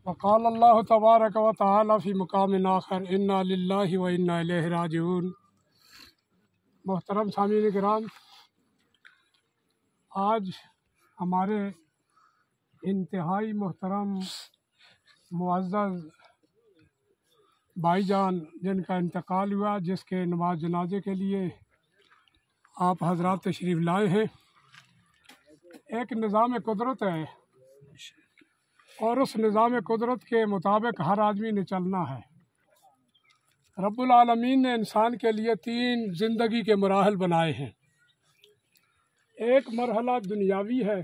वक़ाल अल्लाह तबारक व तआला फ़ी मुक़ामिन आख़र इन्ना लिल्लाहि व इन्ना इलैहि राजिऊन। मोहतरम सामीन किराम, आज हमारे इंतहाई मोहतरम मुअज़्ज़ज़ भाईजान जिनका इंतकाल हुआ, जिसके नमाज जनाजे के लिए आप हज़रात तशरीफ़ लाए हैं। एक निज़ाम कुदरत है और उस निज़ाम कुदरत के मुताबिक हर आदमी ने चलना है। रब्बुल आलमीन ने इंसान के लिए 3 ज़िंदगी के मराहल बनाए हैं। एक मरहला दुनियावी है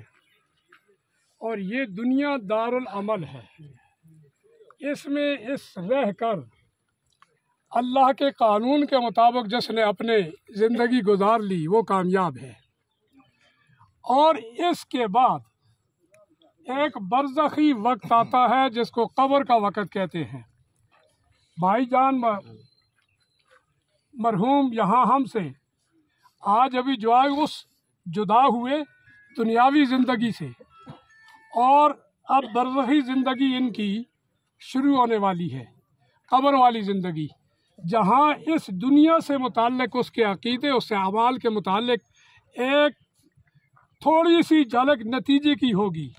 और ये दुनिया दारुल अमल है। इसमें रह कर अल्लाह के कानून के मुताबिक जिसने अपने ज़िंदगी गुजार ली वो कामयाब है। और इसके बाद एक बरज़खी वक्त आता है जिसको कब्र का वक़्त कहते हैं। भाईजान मरहूम यहाँ हमसे आज अभी जो है उस जुदा हुए दुनियावी ज़िंदगी से, और अब बरज़खी ज़िंदगी इनकी शुरू होने वाली है, कब्र वाली ज़िंदगी, जहाँ इस दुनिया से मुताल्लिक़ उसके अक़ीदे, उसके अमाल के मुताल्लिक़ एक थोड़ी सी झलक नतीजे की होगी।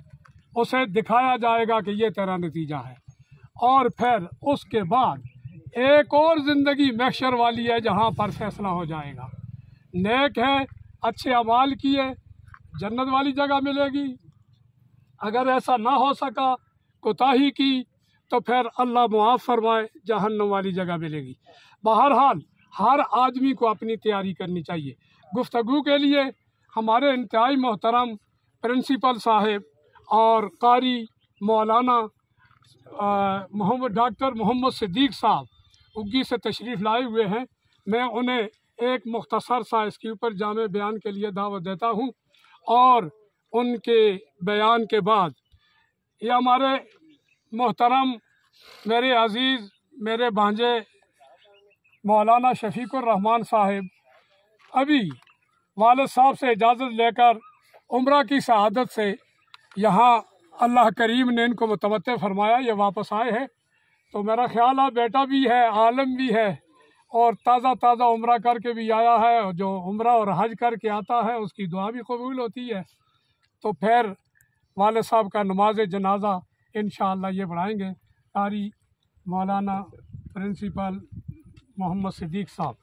उसे दिखाया जाएगा कि ये तेरा नतीजा है। और फिर उसके बाद एक और ज़िंदगी महशर वाली है जहाँ पर फैसला हो जाएगा। नेक है, अच्छे अमाल किए, जन्नत वाली जगह मिलेगी। अगर ऐसा ना हो सका, कोताही की, तो फिर अल्लाह मुआफ़ फरमाए, जहन्नम वाली जगह मिलेगी। बहरहाल हर आदमी को अपनी तैयारी करनी चाहिए। गुफ्तगू के लिए हमारे इंतहाई मोहतरम प्रिंसिपल साहिब और कारी मौलाना डॉक्टर मोहम्मद सिद्दीक़ साहब उग्गी से तशरीफ़ लाए हुए हैं। मैं उन्हें एक मुख्तसर सा इसके ऊपर जामे बयान के लिए दावत देता हूँ, और उनके बयान के बाद ये हमारे मोहतरम मेरे अज़ीज़ मेरे भांजे मौलाना शफ़ीकुर रहमान साहिब अभी वालिद साहब से इजाज़त लेकर उम्रा की शहादत से यहाँ अल्लाह करीम ने इनको मुतवत्ते फरमाया, ये वापस आए हैं। तो मेरा ख़्याल है बेटा भी है, आलम भी है, और ताज़ा उम्रा करके भी आया है। जो उम्रा और हज करके आता है उसकी दुआ भी कबूल होती है। तो फिर वालिद साहब का नमाज जनाजा इंशाअल्लाह ये पढ़ाएँगे कारी मौलाना प्रिंसिपल मोहम्मद सिद्दीक़ साहब।